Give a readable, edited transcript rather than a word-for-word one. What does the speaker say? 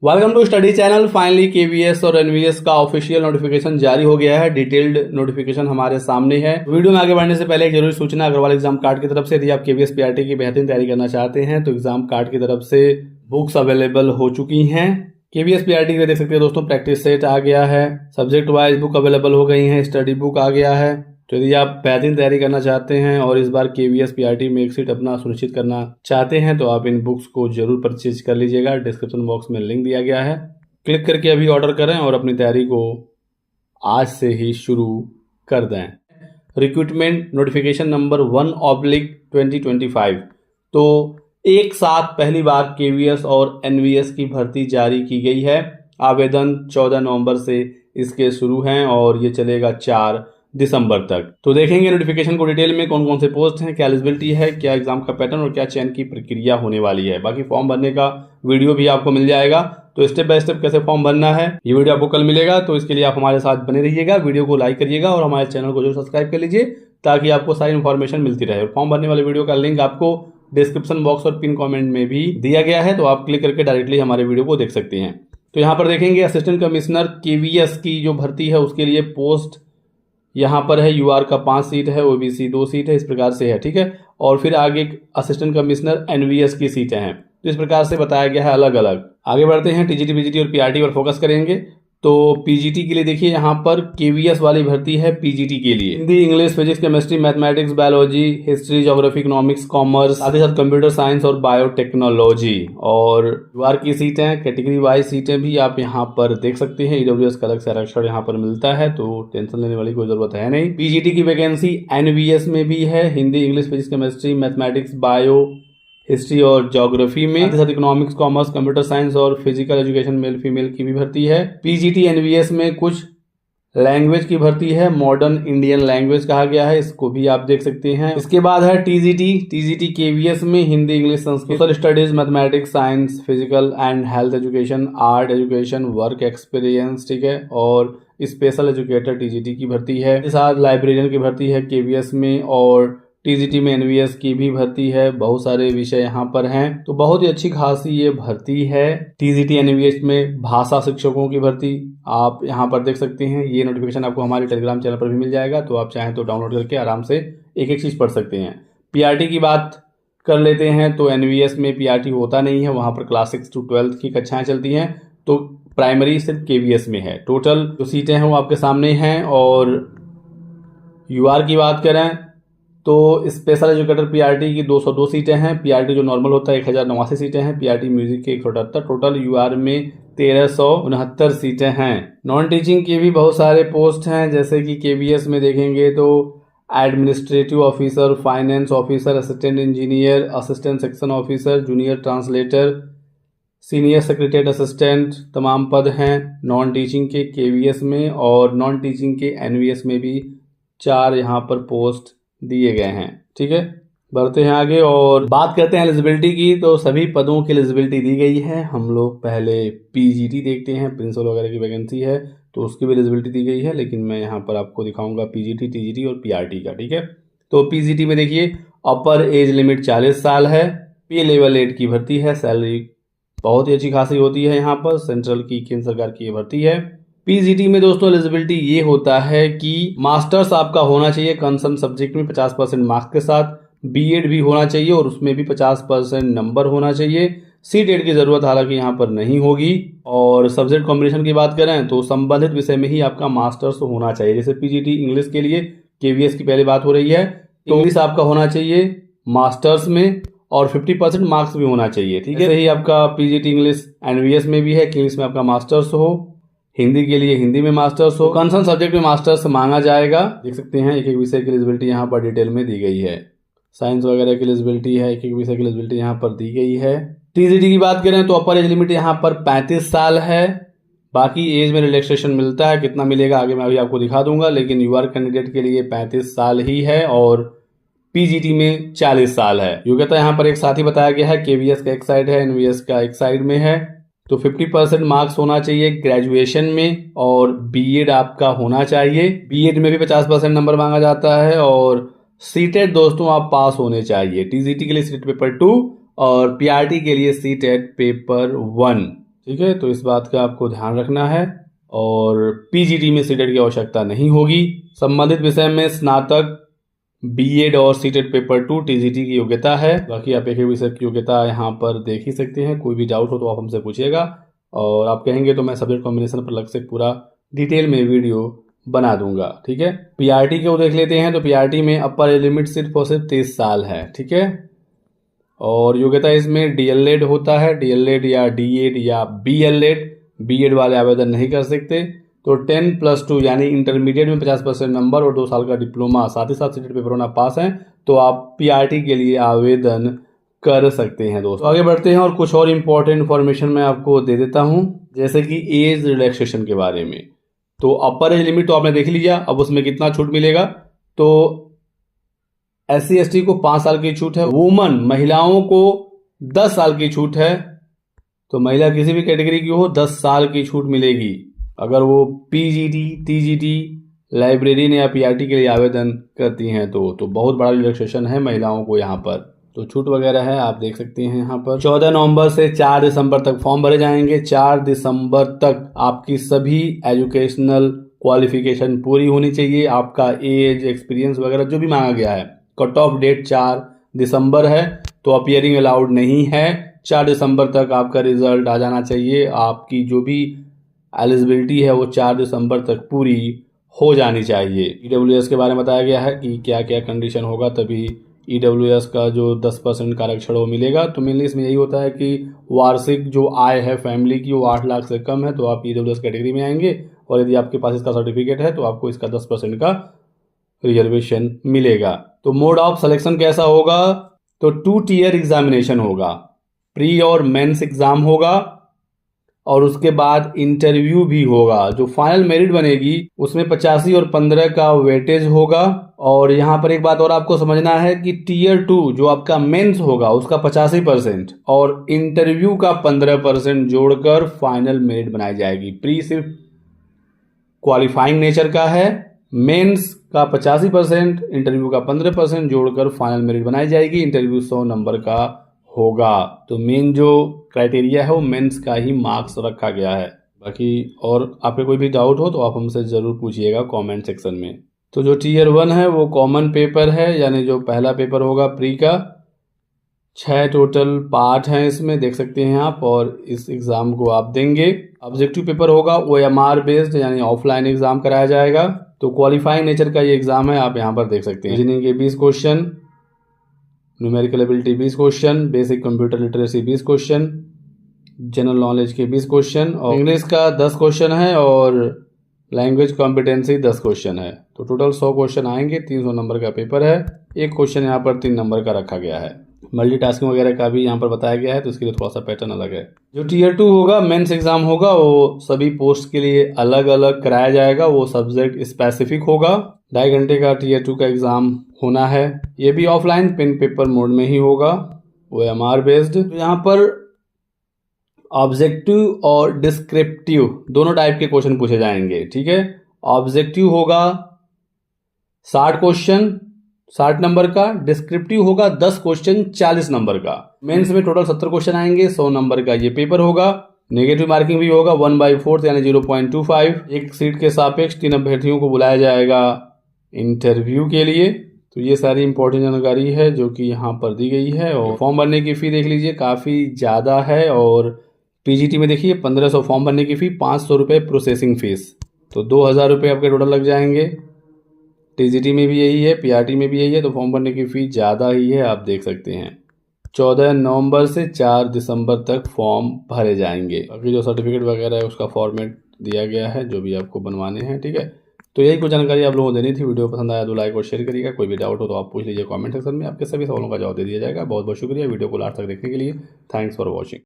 Welcome to study channel. Finally KVS और NVS का official notification जारी हो गया है। डिटेल्ड नोटिफिकेशन हमारे सामने है। वीडियो में आगे बढ़ने से पहले एक जरूरी सूचना, अग्रवाल एग्जाम कार्ड की तरफ से यदि आप केवीएस पीआरटी की बेहतरीन तैयारी करना चाहते हैं तो एग्जाम कार्ड की तरफ से बुक्स अवेलेबल हो चुकी हैं। केवीएस पीआरटी के लिए देख सकते हैं दोस्तों, प्रैक्टिस सेट आ गया है, सब्जेक्ट वाइज बुक अवेलेबल हो गई है, स्टडी बुक आ गया है। तो यदि आप बेहतरीन तैयारी करना चाहते हैं और इस बार केवीएस पीआरटी में एक सीट अपना सुनिश्चित करना चाहते हैं तो आप इन बुक्स को जरूर परचेज कर लीजिएगा। डिस्क्रिप्शन बॉक्स में लिंक दिया गया है, क्लिक करके अभी ऑर्डर करें और अपनी तैयारी को आज से ही शुरू कर दें। Recruitment notification number 1/2025। तो एक साथ पहली बार केवीएस और एनवीएस की भर्ती जारी की गई है। आवेदन 14 नवंबर से इसके शुरू हैं और ये चलेगा 4 दिसंबर तक। तो देखेंगे नोटिफिकेशन को डिटेल में, कौन कौन से पोस्ट हैं, क्या एलिजिबिलिटी है, क्या एग्जाम का पैटर्न और क्या चयन की प्रक्रिया होने वाली है। बाकी फॉर्म भरने का वीडियो भी आपको मिल जाएगा। तो स्टेप बाय स्टेप कैसे फॉर्म भरना है ये वीडियो आपको कल मिलेगा। तो इसके लिए आप हमारे साथ बने रहिएगा, वीडियो को लाइक करिएगा और हमारे चैनल को जरूर सब्सक्राइब कर लीजिए ताकि आपको सारी इन्फॉर्मेशन मिलती रहे। फॉर्म भरने वाले वीडियो का लिंक आपको डिस्क्रिप्शन बॉक्स और पिन कमेंट में भी दिया गया है, तो आप क्लिक करके डायरेक्टली हमारे वीडियो को देख सकते हैं। तो यहाँ पर देखेंगे असिस्टेंट कमिश्नर केवीएस की जो भर्ती है उसके लिए पोस्ट यहाँ पर है। यूआर का 5 सीट है, ओबीसी 2 सीट है, इस प्रकार से है, ठीक है। और फिर आगे असिस्टेंट कमिश्नर एनवीएस की सीटें हैं, तो इस प्रकार से बताया गया है अलग अलग। आगे बढ़ते हैं, टीजीटी पीजीटी और पीआरटी पर फोकस करेंगे। तो पीजीटी के लिए देखिए यहाँ पर केवीएस वाली भर्ती है। पीजीटी के लिए Hindi, English, physics, chemistry, mathematics, biology, history, geography, economics, commerce, साथ ही साथ कंप्यूटर साइंस और बायोटेक्नोलॉजी। और यूआर की सीटें, कैटेगरी वाइज सीटें भी आप यहाँ पर देख सकते हैं। ईडब्ल्यूएस का अलग से आरक्षण यहाँ पर मिलता है, तो टेंशन लेने वाली कोई जरूरत है नहीं। पीजीटी की वैकेंसी एनवीएस में भी है, Hindi, English, physics, chemistry, mathematics, bio, history और ज्योग्राफी में, साथ इकोनॉमिक्स, कॉमर्स, कंप्यूटर साइंस और फिजिकल एजुकेशन मेल फीमेल की भी भर्ती है। पीजीटी एनवीएस में कुछ लैंग्वेज की भर्ती है, मॉडर्न इंडियन लैंग्वेज कहा गया है, इसको भी आप देख सकते हैं। इसके बाद है टीजीटी केवीएस में Hindi, English, Sanskrit, social studies, mathematics, science, physical and health education, art education, work experience, ठीक है। और स्पेशल एजुकेटर टीजीटी की भर्ती है। इसके साथ लाइब्रेरियन की भर्ती है केवीएस में, और टीजीटी में एनवीएस की भी भर्ती है। बहुत सारे विषय यहाँ पर हैं, तो बहुत ही अच्छी खासी ये भर्ती है। टीजीटी एनवीएस में भाषा शिक्षकों की भर्ती आप यहाँ पर देख सकते हैं। ये नोटिफिकेशन आपको हमारे टेलीग्राम चैनल पर भी मिल जाएगा, तो आप चाहें तो डाउनलोड करके आराम से एक एक चीज पढ़ सकते हैं। पीआरटी की बात कर लेते हैं तो एनवीएस में पीआरटी होता नहीं है, वहां पर क्लास 6 to 12 की कक्षाएं चलती हैं। तो प्राइमरी सिर्फ केवीएस में है। टोटल जो सीटें हैं वो आपके सामने हैं। और यूआर की बात करें तो स्पेशल एजुकेटर पीआरटी की 202 सीटें हैं। पीआरटी जो नॉर्मल होता है 1089 सीटें हैं। पीआरटी म्यूजिक के 178। टोटल यूआर में 1369 सीटें हैं। नॉन टीचिंग की भी बहुत सारे पोस्ट हैं, जैसे कि केवीएस में देखेंगे तो administrative officer, finance officer, assistant engineer, assistant section officer, junior translator, senior secretariat assistant, तमाम पद हैं नॉन टीचिंग के केवीएस में। और नॉन टीचिंग के एनवीएस में भी 4 यहाँ पर पोस्ट दिए गए हैं, ठीक है। बढ़ते हैं आगे और बात करते हैं एलिजिबिलिटी की। तो सभी पदों की एलिजिबिलिटी दी गई है। हम लोग पहले पीजीटी देखते हैं, प्रिंसिपल वगैरह की वैकेंसी है तो उसकी भी एलिजिबिलिटी दी गई है, लेकिन मैं यहाँ पर आपको दिखाऊंगा पीजीटी, टीजीटी और पीआरटी का, ठीक है। तो पीजीटी में देखिए अपर एज लिमिट 40 साल है, पे लेवल 8 की भर्ती है, सैलरी बहुत ही अच्छी खासी होती है। यहाँ पर सेंट्रल की, केंद्र सरकार की ये भर्ती है। पीजीटी में दोस्तों एलिजिबिलिटी ये होता है कि मास्टर्स आपका होना चाहिए कंसर्न सब्जेक्ट में 50% मार्क्स के साथ, बीएड भी होना चाहिए और उसमें भी 50% नंबर होना चाहिए। सीटेट की जरूरत हालांकि यहाँ पर नहीं होगी। और सब्जेक्ट कॉम्बिनेशन की बात करें तो संबंधित विषय में ही आपका मास्टर्स होना चाहिए। जैसे पीजीटी इंग्लिश के लिए केवीएस की पहले बात हो रही है, तो इंग्लिश आपका होना चाहिए मास्टर्स में और 50% मार्क्स भी होना चाहिए, ठीक है। ही आपका पीजीटी इंग्लिश एनवीएस में भी है कि इंग्लिश में आपका मास्टर्स हो, हिंदी के लिए हिंदी में मास्टर्स हो, कंसर्न सब्जेक्ट में मास्टर्स मांगा जाएगा। देख सकते हैं एक एक विषय की एलिजिबिलिटी यहाँ पर डिटेल में दी गई है। साइंस वगैरह की एलिजिबिलिटी है, एक एक विषय की एलिजिबिलिटी यहाँ पर दी गई है। टीजीटी की बात करें तो अपर एज लिमिट यहाँ पर 35 साल है। बाकी एज में रिलैक्सेशन मिलता है, कितना मिलेगा आगे मैं अभी आपको दिखा दूंगा, लेकिन यूआर कैंडिडेट के लिए 35 साल ही है और पीजीटी में 40 साल है। योग्यता यहाँ पर एक साथ ही बताया गया है, केवीएस का एक साइड है, एनवीएस का एक साइड में है। तो 50% मार्क्स होना चाहिए ग्रेजुएशन में और बीएड आपका होना चाहिए। बीएड में भी 50% नंबर मांगा जाता है। और सीटेट दोस्तों आप पास होने चाहिए। टीजीटी के लिए सीटेट पेपर 2 और पीआरटी के लिए सीटेट पेपर 1, ठीक है, तो इस बात का आपको ध्यान रखना है। और पीजीटी में सीटेट की आवश्यकता नहीं होगी। संबंधित विषय में स्नातक, बीएड और सीटेट पेपर 2 टीजीटी की योग्यता है। बाकी आप एक विषय की योग्यता यहाँ पर देख ही सकते हैं। कोई भी डाउट हो तो आप हमसे पूछिएगा और आप कहेंगे तो मैं सब्जेक्ट कॉम्बिनेशन पर अलग से पूरा डिटेल में वीडियो बना दूंगा। ठीक है, पीआरटी को देख लेते हैं। तो पीआरटी में अपर एज लिमिट सिर्फ और सिर्फ 23 साल है। ठीक है, और योग्यता इसमें डीएलएड होता है, डीएलएड या डीएड या बीएलएड। बीएड वाले आवेदन नहीं कर सकते। तो 10+2 यानी इंटरमीडिएट में 50% नंबर और 2 साल का डिप्लोमा, साथ ही साथ सीटेट पेपर होना पास है तो आप पीआरटी के लिए आवेदन कर सकते हैं दोस्तों। आगे बढ़ते हैं और कुछ और इम्पोर्टेंट इन्फॉर्मेशन मैं आपको दे देता हूं, जैसे कि एज रिलैक्सेशन के बारे में। तो अपर एज लिमिट तो आपने देख लिया, अब उसमें कितना छूट मिलेगा। तो SC ST को 5 साल की छूट है, वुमन महिलाओं को 10 साल की छूट है। तो महिला किसी भी कैटेगरी की हो 10 साल की छूट मिलेगी अगर वो पीजीटी, टीजीटी, लाइब्रेरियन या पीआरटी के लिए आवेदन करती हैं तो बहुत बड़ा रिलैक्सेशन है महिलाओं को यहाँ पर। तो छूट वगैरह है, आप देख सकते हैं यहाँ पर। 14 नवंबर से 4 दिसंबर तक फॉर्म भरे जाएंगे। 4 दिसंबर तक आपकी सभी एजुकेशनल क्वालिफिकेशन पूरी होनी चाहिए। आपका एज, एक्सपीरियंस वगैरह जो भी मांगा गया है। कट ऑफ डेट 4 दिसंबर है, तो अपीयरिंग अलाउड नहीं है। 4 दिसंबर तक आपका रिजल्ट आ जाना चाहिए। आपकी जो भी एलिजिबिलिटी है वो 4 दिसंबर तक पूरी हो जानी चाहिए। ईडब्ल्यूएस के बारे में बताया गया है कि क्या क्या कंडीशन होगा तभी ईडब्ल्यूएस का जो 10% का आरक्षण वो मिलेगा। तो मेनली इसमें यही होता है कि वार्षिक जो आय है फैमिली की वो 8 लाख से कम है तो आप ईडब्ल्यूएस कैटेगरी में आएंगे, और यदि आपके पास इसका सर्टिफिकेट है तो आपको इसका 10% का रिजर्वेशन मिलेगा। तो मोड ऑफ सिलेक्शन कैसा होगा, तो 2 टियर एग्जामिनेशन होगा। प्री और मेंस एग्जाम होगा और उसके बाद इंटरव्यू भी होगा। जो फाइनल मेरिट बनेगी उसमें 85 और 15 का वेटेज होगा। और यहाँ पर एक बात और आपको समझना है कि टियर 2 जो आपका मेंस होगा उसका 85% और इंटरव्यू का 15% जोड़कर फाइनल मेरिट बनाई जाएगी। प्री सिर्फ क्वालिफाइंग नेचर का है, मेंस का 85%, इंटरव्यू का 15% जोड़कर फाइनल मेरिट बनाई जाएगी। इंटरव्यू 100 नंबर का होगा। तो मेन जो क्राइटेरिया है वो मेंस का ही मार्क्स रखा गया है। बाकी और आपके कोई भी डाउट हो तो आप हमसे ज़रूर पूछिएगा कमेंट सेक्शन में। तो जो टियर 1 है वो कॉमन पेपर है, यानी जो पहला पेपर होगा प्री का। 6 टोटल पार्ट हैं इसमें, देख सकते हैं आप, और इस एग्ज़ाम को आप देंगे। ऑब्जेक्टिव पेपर होगा OMR बेस्ड, यानी ऑफलाइन एग्ज़ाम कराया जाएगा। तो क्वालिफाइंग नेचर का ये एग्ज़ाम है, आप यहाँ पर देख सकते हैं। रीजनिंग के 20 question, numerical ability 20 question, basic computer literacy 20 question, general knowledge के 20 क्वेश्चन, और इंग्लिश का 10 क्वेश्चन है और लैंग्वेज कॉम्पिटेंसी 10 क्वेश्चन है। तो टोटल 100 क्वेश्चन आएंगे। 300 नंबर का पेपर है। एक क्वेश्चन यहाँ पर 3 नंबर का रखा गया है। मल्टीटास्किंग वगैरह का भी यहाँ पर बताया गया है, तो इसके लिए थोड़ा सा पैटर्न अलग है। जो टियर 2 होगा मेंस एग्जाम होगा वो सभी पोस्ट के लिए अलग अलग कराया जाएगा, वो सब्जेक्ट स्पेसिफिक होगा। 2.5 घंटे का टियर 2 का एग्जाम होना है। ये भी ऑफलाइन पेन पेपर मोड में ही होगा, OMR बेस्ड। तो यहाँ पर ऑब्जेक्टिव और डिस्क्रिप्टिव दोनों टाइप के क्वेश्चन पूछे जाएंगे। ठीक है, ऑब्जेक्टिव होगा 60 क्वेश्चन 60 नंबर का, डिस्क्रिप्टिव होगा 10 क्वेश्चन 40 नंबर का। मेंस में टोटल 70 क्वेश्चन आएंगे, 100 नंबर का ये पेपर होगा। नेगेटिव मार्किंग भी होगा 1/4 यानी 0.25। एक सीट के सापेक्ष 3 अभ्यर्थियों को बुलाया जाएगा इंटरव्यू के लिए। तो ये सारी इंपॉर्टेंट जानकारी है जो कि यहाँ पर दी गई है। और फॉर्म भरने की फ़ी देख लीजिए, काफ़ी ज़्यादा है। और पीजीटी में देखिए 1500 फॉर्म भरने की फ़ी, 500 रुपये प्रोसेसिंग फ़ीस, तो 2000 रुपये आपके टोटल लग जाएंगे। टीजीटी में भी यही है, पीआरटी में भी यही है, तो फॉर्म भरने की फ़ी ज़्यादा ही है, आप देख सकते हैं। 14 नवंबर से 4 दिसंबर तक फॉर्म भरे जाएंगे। बाकी जो सर्टिफिकेट वगैरह है उसका फॉर्मेट दिया गया है जो भी आपको बनवाने हैं। ठीक है, तो यही कुछ जानकारी आप लोगों को देनी थी। वीडियो पसंद आया तो लाइक और शेयर करिएगा। कोई भी डाउट हो तो आप पूछ लीजिए कमेंट सेक्शन में, आपके सभी सवालों का जवाब दे दिया जाएगा। बहुत बहुत शुक्रिया वीडियो को लास्ट तक देखने के लिए। Thanks for watching.